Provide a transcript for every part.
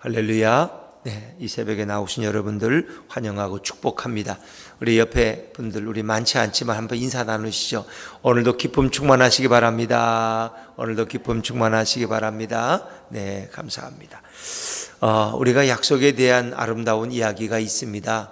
할렐루야. 네, 이 새벽에 나오신 여러분들 환영하고 축복합니다. 우리 옆에 분들 우리 많지 않지만 한번 인사 나누시죠. 오늘도 기쁨 충만하시기 바랍니다. 오늘도 기쁨 충만하시기 바랍니다. 네, 감사합니다. 우리가 약속에 대한 아름다운 이야기가 있습니다.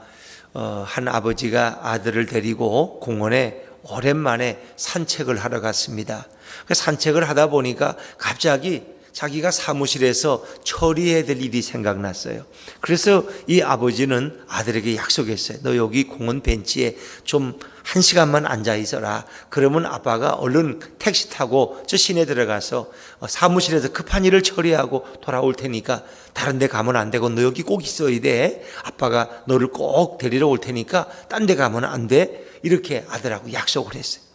한 아버지가 아들을 데리고 공원에 오랜만에 산책을 하러 갔습니다. 그 산책을 하다 보니까 갑자기 자기가 사무실에서 처리해야 될 일이 생각났어요. 그래서 이 아버지는 아들에게 약속했어요. 너 여기 공원 벤치에 좀 1시간만 앉아 있어라. 그러면 아빠가 얼른 택시 타고 저 시내 들어가서 사무실에서 급한 일을 처리하고 돌아올 테니까 다른 데 가면 안 되고 너 여기 꼭 있어야 돼. 아빠가 너를 꼭 데리러 올 테니까 딴 데 가면 안 돼. 이렇게 아들하고 약속을 했어요.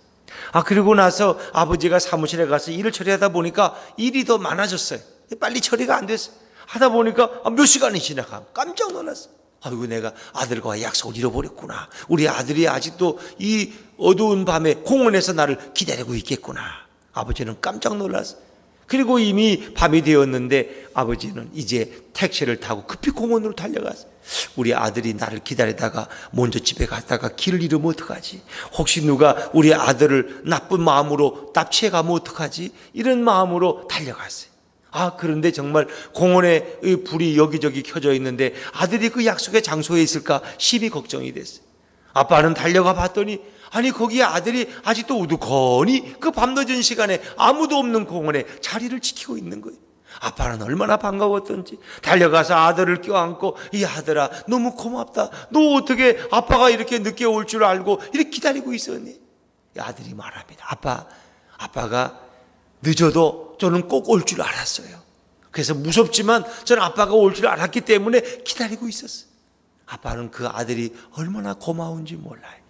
그리고 나서 아버지가 사무실에 가서 일을 처리하다 보니까 일이 더 많아졌어요. 빨리 처리가 안 됐어요. 하다 보니까 몇 시간이 지나가 깜짝 놀랐어요. 아이고, 내가 아들과 약속을 잃어버렸구나. 우리 아들이 아직도 이 어두운 밤에 공원에서 나를 기다리고 있겠구나. 아버지는 깜짝 놀랐어요. 그리고 이미 밤이 되었는데 아버지는 이제 택시를 타고 급히 공원으로 달려갔어요. 우리 아들이 나를 기다리다가 먼저 집에 갔다가 길을 잃으면 어떡하지? 혹시 누가 우리 아들을 나쁜 마음으로 납치해 가면 어떡하지? 이런 마음으로 달려갔어요. 그런데 정말 공원에 불이 여기저기 켜져 있는데 아들이 그 약속의 장소에 있을까 심히 걱정이 됐어요. 아빠는 달려가 봤더니 거기에 아들이 아직도 우두커니 그 밤늦은 시간에 아무도 없는 공원에 자리를 지키고 있는 거예요. 아빠는 얼마나 반가웠던지 달려가서 아들을 껴안고, 이 아들아, 너무 고맙다. 너 어떻게 아빠가 이렇게 늦게 올 줄 알고 이렇게 기다리고 있었니? 아들이 말합니다. 아빠가 늦어도 저는 꼭 올 줄 알았어요. 그래서 무섭지만 저는 아빠가 올 줄 알았기 때문에 기다리고 있었어요. 아빠는 그 아들이 얼마나 고마운지 몰라요.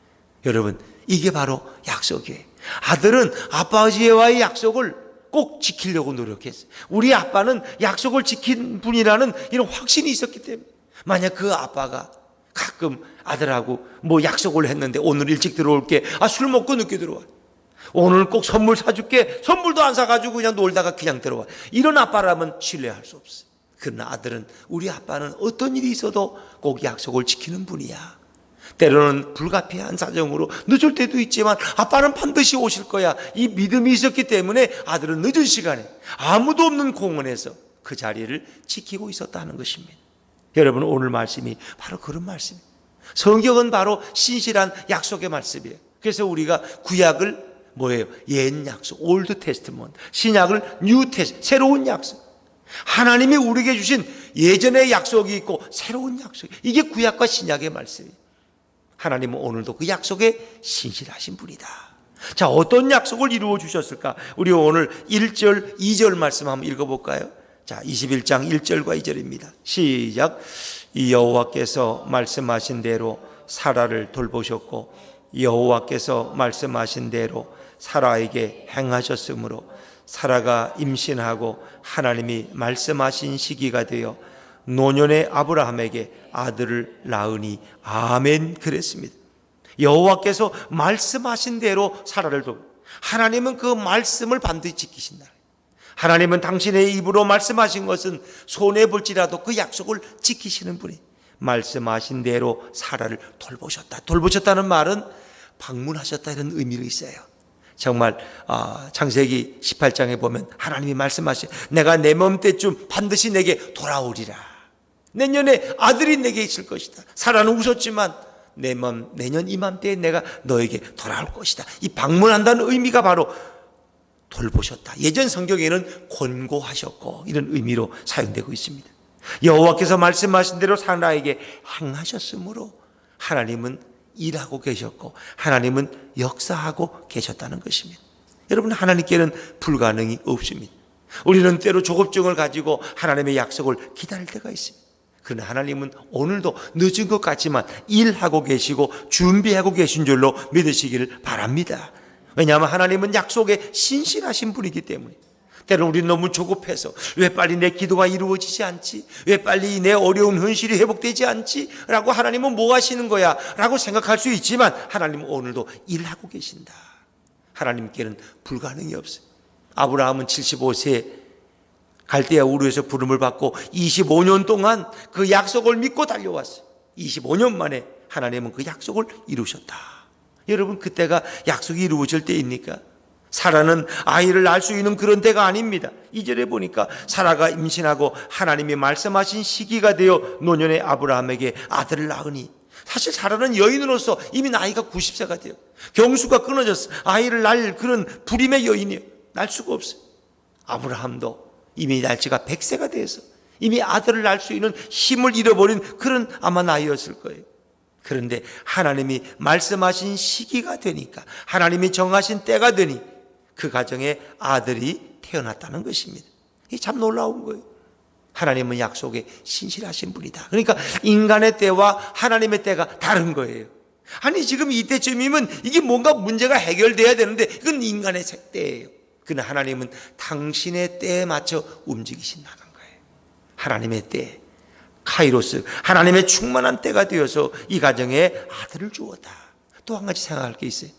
여러분, 이게 바로 약속이에요. 아들은 아버지와의 약속을 꼭 지키려고 노력했어요. 우리 아빠는 약속을 지킨 분이라는 이런 확신이 있었기 때문에, 만약 그 아빠가 가끔 아들하고 약속을 했는데 오늘 일찍 들어올게, 술 먹고 늦게 들어와, 오늘 꼭 선물 사줄게, 선물도 안 사가지고 그냥 놀다가 그냥 들어와, 이런 아빠라면 신뢰할 수 없어요. 그러나 아들은, 우리 아빠는 어떤 일이 있어도 꼭 약속을 지키는 분이야. 때로는 불가피한 사정으로 늦을 때도 있지만 아빠는 반드시 오실 거야. 이 믿음이 있었기 때문에 아들은 늦은 시간에 아무도 없는 공원에서 그 자리를 지키고 있었다는 것입니다. 여러분, 오늘 말씀이 바로 그런 말씀이에요. 성경은 바로 신실한 약속의 말씀이에요. 그래서 우리가 구약을 옛 약속, 올드 테스트먼트, 신약을 뉴 테스트, 새로운 약속. 하나님이 우리에게 주신 예전의 약속이 있고 새로운 약속, 이게 구약과 신약의 말씀이에요. 하나님은 오늘도 그 약속에 신실하신 분이다. 자, 어떤 약속을 이루어 주셨을까? 우리 오늘 1절, 2절 말씀 한번 읽어볼까요? 자, 21장 1절과 2절입니다. 시작. 이 여호와께서 말씀하신 대로 사라를 돌보셨고 여호와께서 말씀하신 대로 사라에게 행하셨으므로 사라가 임신하고 하나님이 말씀하신 시기가 되어 노년의 아브라함에게 아들을 낳으니 아멘. 그랬습니다. 여호와께서 말씀하신 대로 사라를 돕고, 하나님은 그 말씀을 반드시 지키신다. 하나님은 당신의 입으로 말씀하신 것은 손해볼지라도 그 약속을 지키시는 분이, 말씀하신 대로 사라를 돌보셨다. 돌보셨다는 말은 방문하셨다, 이런 의미가 있어요. 정말 창세기 18장에 보면 하나님이 말씀하신, 내가 내 몸때쯤 반드시 내게 돌아오리라. 내년에 아들이 내게 있을 것이다. 사라는 웃었지만 내년 이맘때에 내가 너에게 돌아올 것이다. 이 방문한다는 의미가 바로 돌보셨다. 예전 성경에는 권고하셨고 이런 의미로 사용되고 있습니다. 여호와께서 말씀하신 대로 사라에게 행하셨으므로 하나님은 일하고 계셨고 하나님은 역사하고 계셨다는 것입니다. 여러분, 하나님께는 불가능이 없습니다. 우리는 때로 조급증을 가지고 하나님의 약속을 기다릴 때가 있습니다. 그러나 하나님은 오늘도 늦은 것 같지만 일하고 계시고 준비하고 계신 줄로 믿으시기를 바랍니다. 왜냐하면 하나님은 약속에 신실하신 분이기 때문에. 때로는 우리는 너무 조급해서 왜 빨리 내 기도가 이루어지지 않지? 왜 빨리 내 어려운 현실이 회복되지 않지? 라고 하나님은 뭐 하시는 거야? 라고 생각할 수 있지만 하나님은 오늘도 일하고 계신다. 하나님께는 불가능이 없어요. 아브라함은 75세 갈대아 우르에서 부름을 받고 25년 동안 그 약속을 믿고 달려왔어요. 25년 만에 하나님은 그 약속을 이루셨다. 여러분, 그때가 약속이 이루어질 때입니까? 사라는 아이를 낳을 수 있는 그런 때가 아닙니다. 2절에 보니까 사라가 임신하고 하나님이 말씀하신 시기가 되어 노년의 아브라함에게 아들을 낳으니, 사실 사라는 여인으로서 이미 나이가 90세가 돼요. 경수가 끊어졌어. 아이를 낳을 그런 불임의 여인이에요. 낳을 수가 없어요. 아브라함도 이미 날짜가 100세가 돼서 이미 아들을 낳을 수 있는 힘을 잃어버린 그런 아마 나이였을 거예요. 그런데 하나님이 말씀하신 시기가 되니까, 하나님이 정하신 때가 되니 그 가정에 아들이 태어났다는 것입니다. 이게 참 놀라운 거예요. 하나님은 약속에 신실하신 분이다. 그러니까 인간의 때와 하나님의 때가 다른 거예요. 아니, 지금 이때쯤이면 이게 뭔가 문제가 해결돼야 되는데 이건 인간의 때예요. 그러나 하나님은 당신의 때에 맞춰 움직이신다는 거예요. 하나님의 때, 카이로스, 하나님의 충만한 때가 되어서 이 가정에 아들을 주었다. 또 한 가지 생각할 게 있어요.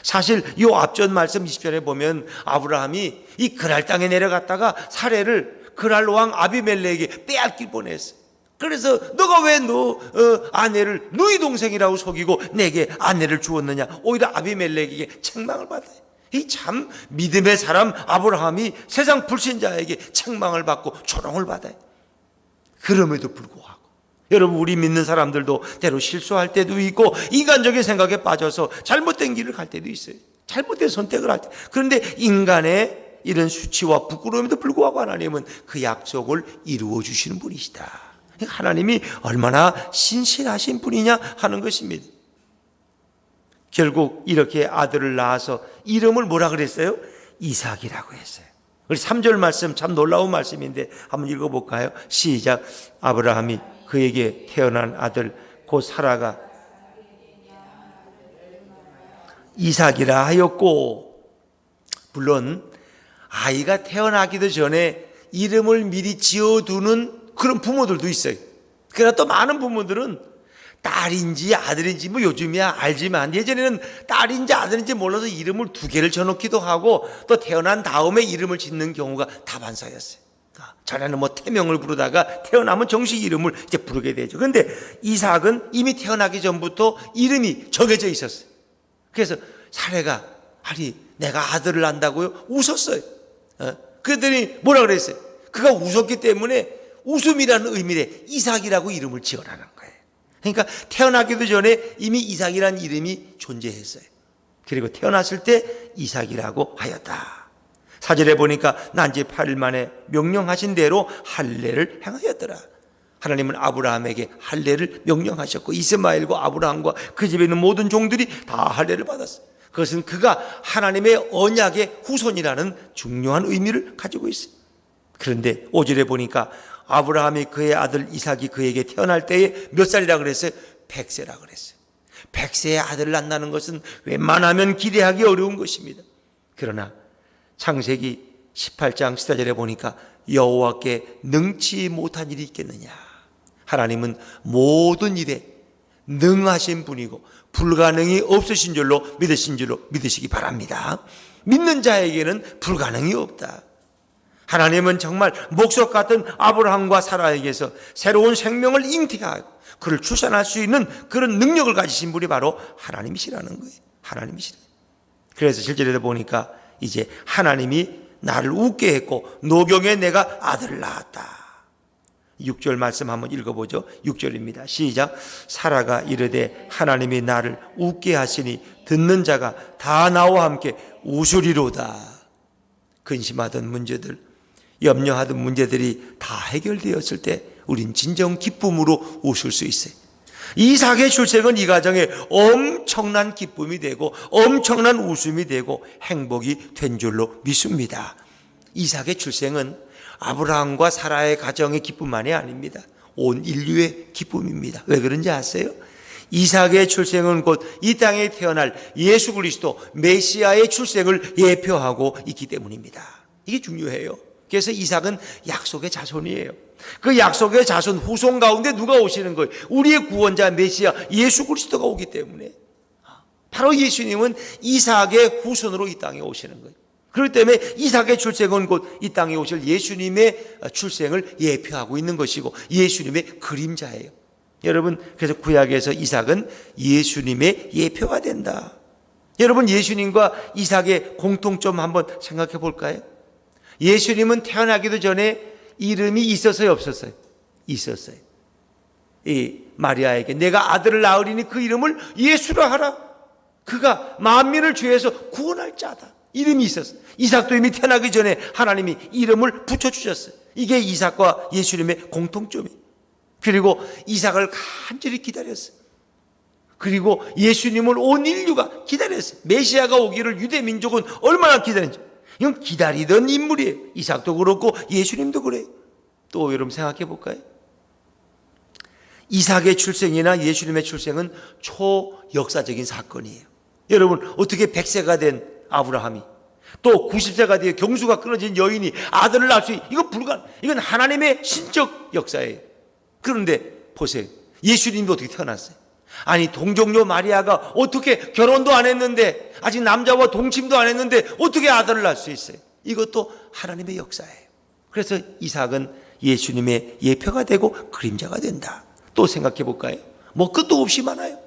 사실 이 앞전 말씀 20절에 보면 아브라함이 이 그랄 땅에 내려갔다가 사례를 그랄 왕 아비멜렉에게 빼앗길 뻔했어요. 그래서 너가 왜 아내를 너희 동생이라고 속이고 내게 아내를 주었느냐, 오히려 아비멜렉에게 책망을 받아요. 이 참 믿음의 사람 아브라함이 세상 불신자에게 책망을 받고 조롱을 받아요. 그럼에도 불구하고 여러분, 우리 믿는 사람들도 때로 실수할 때도 있고 인간적인 생각에 빠져서 잘못된 길을 갈 때도 있어요. 잘못된 선택을 할 때. 그런데 인간의 이런 수치와 부끄러움에도 불구하고 하나님은 그 약속을 이루어 주시는 분이시다. 하나님이 얼마나 신실하신 분이냐 하는 것입니다. 결국 이렇게 아들을 낳아서 이름을 뭐라 그랬어요? 이삭이라고 했어요. 우리 3절 말씀 참 놀라운 말씀인데 한번 읽어볼까요? 시작. 아브라함이 그에게 태어난 아들 곧 사라가 이삭이라 하였고, 물론 아이가 태어나기도 전에 이름을 미리 지어두는 그런 부모들도 있어요. 그러나 또 많은 부모들은 딸인지 아들인지 뭐 요즘이야 알지만 예전에는 딸인지 아들인지 몰라서 이름을 2개를 져놓기도 하고 또 태어난 다음에 이름을 짓는 경우가 다반사였어요. 전에는 뭐 태명을 부르다가 태어나면 정식 이름을 이제 부르게 되죠. 그런데 이삭은 이미 태어나기 전부터 이름이 정해져 있었어요. 그래서 사례가 아니 내가 아들을 낳는다고요? 웃었어요. 그랬더니 뭐라 그랬어요? 그가 웃었기 때문에 웃음이라는 의미로 이삭이라고 이름을 지어라는 거예요. 그러니까 태어나기도 전에 이미 이삭이라는 이름이 존재했어요. 그리고 태어났을 때 이삭이라고 하였다. 4절에 보니까 난지 8일 만에 명령하신 대로 할례를 행하였더라. 하나님은 아브라함에게 할례를 명령하셨고 이스마엘과 아브라함과 그 집에 있는 모든 종들이 다 할례를 받았어요. 그것은 그가 하나님의 언약의 후손이라는 중요한 의미를 가지고 있어요. 그런데 5절에 보니까 아브라함이 그의 아들 이삭이 그에게 태어날 때에 몇 살이라 그랬어요? 100세라 그랬어요. 100세의 아들을 낳는다는 것은 웬만하면 기대하기 어려운 것입니다. 그러나 창세기 18장 14절에 보니까 여호와께 능치 못한 일이 있겠느냐. 하나님은 모든 일에 능하신 분이고 불가능이 없으신 줄로 믿으시기 바랍니다. 믿는 자에게는 불가능이 없다. 하나님은 정말 목석 같은 아브라함과 사라에게서 새로운 생명을 잉태하고 그를 출산할 수 있는 그런 능력을 가지신 분이 바로 하나님이시라는 거예요. 하나님이시라. 그래서 실제로 보니까 이제 하나님이 나를 웃게 했고 노경에 내가 아들을 낳았다. 6절 말씀 한번 읽어보죠. 6절입니다. 시작. 사라가 이르되 하나님이 나를 웃게 하시니 듣는 자가 다 나와 함께 웃으리로다. 근심하던 문제들, 염려하던 문제들이 다 해결되었을 때 우린 진정 기쁨으로 웃을 수 있어요. 이삭의 출생은 이 가정에 엄청난 기쁨이 되고 엄청난 웃음이 되고 행복이 된 줄로 믿습니다. 이삭의 출생은 아브라함과 사라의 가정의 기쁨만이 아닙니다. 온 인류의 기쁨입니다. 왜 그런지 아세요? 이삭의 출생은 곧 이 땅에 태어날 예수 그리스도 메시아의 출생을 예표하고 있기 때문입니다. 이게 중요해요. 그래서 이삭은 약속의 자손이에요. 그 약속의 자손 후손 가운데 누가 오시는 거예요? 우리의 구원자 메시아 예수 그리스도가 오기 때문에 바로 예수님은 이삭의 후손으로 이 땅에 오시는 거예요. 그렇기 때문에 이삭의 출생은 곧 이 땅에 오실 예수님의 출생을 예표하고 있는 것이고 예수님의 그림자예요. 여러분, 그래서 구약에서 이삭은 예수님의 예표가 된다. 여러분, 예수님과 이삭의 공통점 한번 생각해 볼까요? 예수님은 태어나기도 전에 이름이 있었어요, 없었어요? 있었어요. 이 마리아에게 내가 아들을 낳으리니 그 이름을 예수라 하라. 그가 만민을 죄에서 구원할 자다. 이름이 있었어요. 이삭도 이미 태어나기 전에 하나님이 이름을 붙여주셨어요. 이게 이삭과 예수님의 공통점이에요. 그리고 이삭을 간절히 기다렸어요. 그리고 예수님을 온 인류가 기다렸어요. 메시아가 오기를 유대 민족은 얼마나 기다렸는지. 이건 기다리던 인물이에요. 이삭도 그렇고 예수님도 그래요. 또 여러분 생각해 볼까요? 이삭의 출생이나 예수님의 출생은 초역사적인 사건이에요. 여러분, 어떻게 100세가 된 아브라함이 또 90세가 되어 경수가 끊어진 여인이 아들을 낳을 수 있는, 이건 이건 하나님의 신적 역사예요. 그런데 보세요. 예수님도 어떻게 태어났어요? 아니, 동정녀 마리아가 어떻게 결혼도 안 했는데, 아직 남자와 동침도 안 했는데 어떻게 아들을 낳을 수 있어요? 이것도 하나님의 역사예요. 그래서 이삭은 예수님의 예표가 되고 그림자가 된다. 또 생각해 볼까요? 뭐 끝도 없이 많아요.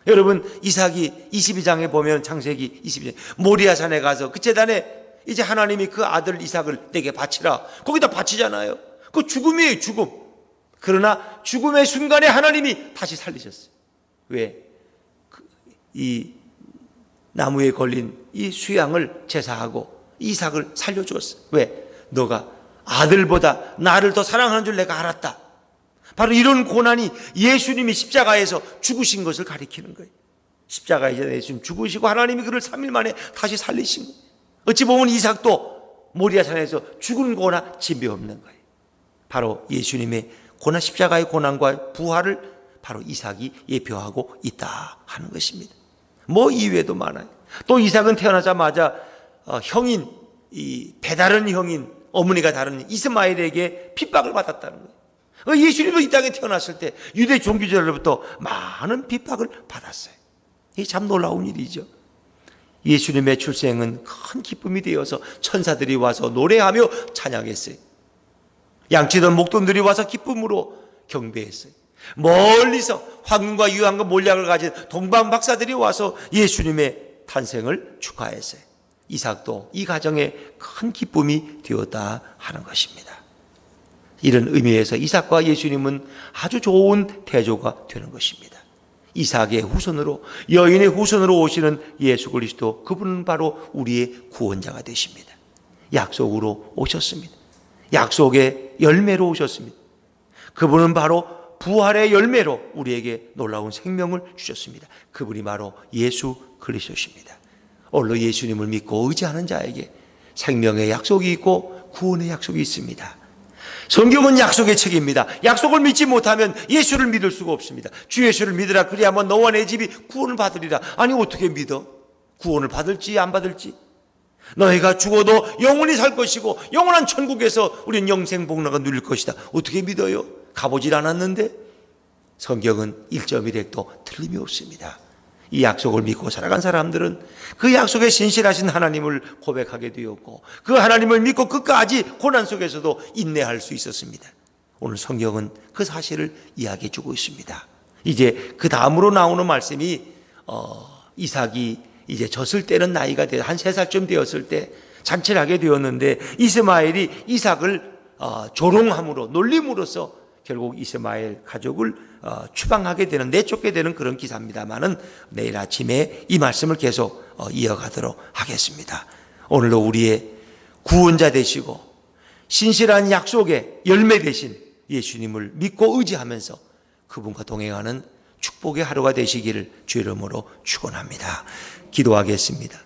여러분, 이삭이 22장에 보면, 창세기 22장 모리아 산에 가서 그 제단에 이제 하나님이 그 아들 이삭을 내게 바치라, 거기다 바치잖아요. 그 죽음이에요, 죽음. 그러나 죽음의 순간에 하나님이 다시 살리셨어요. 왜? 이 나무에 걸린 이 수양을 제사하고 이삭을 살려주었어요. 왜? 너가 아들보다 나를 더 사랑하는 줄 내가 알았다. 바로 이런 고난이 예수님이 십자가에서 죽으신 것을 가리키는 거예요. 십자가에서 예수님 죽으시고 하나님이 그를 3일 만에 다시 살리신 거예요. 어찌 보면 이삭도 모리아산에서 죽은 고나 진배 없는 거예요. 바로 예수님의 고난, 십자가의 고난과 부활을 바로 이삭이 예표하고 있다 하는 것입니다. 뭐 이외에도 많아요. 또 이삭은 태어나자마자 형인, 이 배다른 형인, 어머니가 다른 이스마엘에게 핍박을 받았다는 거예요. 예수님도 이 땅에 태어났을 때 유대 종교자들로부터 많은 핍박을 받았어요. 이게 참 놀라운 일이죠. 예수님의 출생은 큰 기쁨이 되어서 천사들이 와서 노래하며 찬양했어요. 양치던 목동들이 와서 기쁨으로 경배했어요. 멀리서 황금과 유황과 몰약을 가진 동방 박사들이 와서 예수님의 탄생을 축하했어요. 이삭도 이 가정에 큰 기쁨이 되었다 하는 것입니다. 이런 의미에서 이삭과 예수님은 아주 좋은 태조가 되는 것입니다. 이삭의 후손으로, 여인의 후손으로 오시는 예수 그리스도, 그분은 바로 우리의 구원자가 되십니다. 약속으로 오셨습니다. 약속의 열매로 오셨습니다. 그분은 바로 부활의 열매로 우리에게 놀라운 생명을 주셨습니다. 그분이 바로 예수 그리스도십니다. 오늘도 예수님을 믿고 의지하는 자에게 생명의 약속이 있고 구원의 약속이 있습니다. 성경은 약속의 책입니다. 약속을 믿지 못하면 예수를 믿을 수가 없습니다. 주 예수를 믿으라, 그리하면 너와 내 집이 구원을 받으리라. 아니, 어떻게 믿어? 구원을 받을지 안 받을지. 너희가 죽어도 영원히 살 것이고 영원한 천국에서 우리는 영생 복락을 누릴 것이다. 어떻게 믿어요? 가보질 않았는데. 성경은 1.1핵도 틀림이 없습니다. 이 약속을 믿고 살아간 사람들은 그 약속에 신실하신 하나님을 고백하게 되었고, 그 하나님을 믿고 끝까지 고난 속에서도 인내할 수 있었습니다. 오늘 성경은 그 사실을 이야기해 주고 있습니다. 이제 그 다음으로 나오는 말씀이 이삭이 이제 졌을 때는 나이가 돼 한 3살쯤 되었을 때 잔치를 하게 되었는데, 이스마엘이 이삭을 조롱함으로, 놀림으로써 결국 이스마엘 가족을 추방하게 되는, 내쫓게 되는 그런 기사입니다만은 내일 아침에 이 말씀을 계속 이어가도록 하겠습니다. 오늘도 우리의 구원자 되시고 신실한 약속의 열매 되신 예수님을 믿고 의지하면서 그분과 동행하는 축복의 하루가 되시기를 주 이름으로 축원합니다. 기도하겠습니다.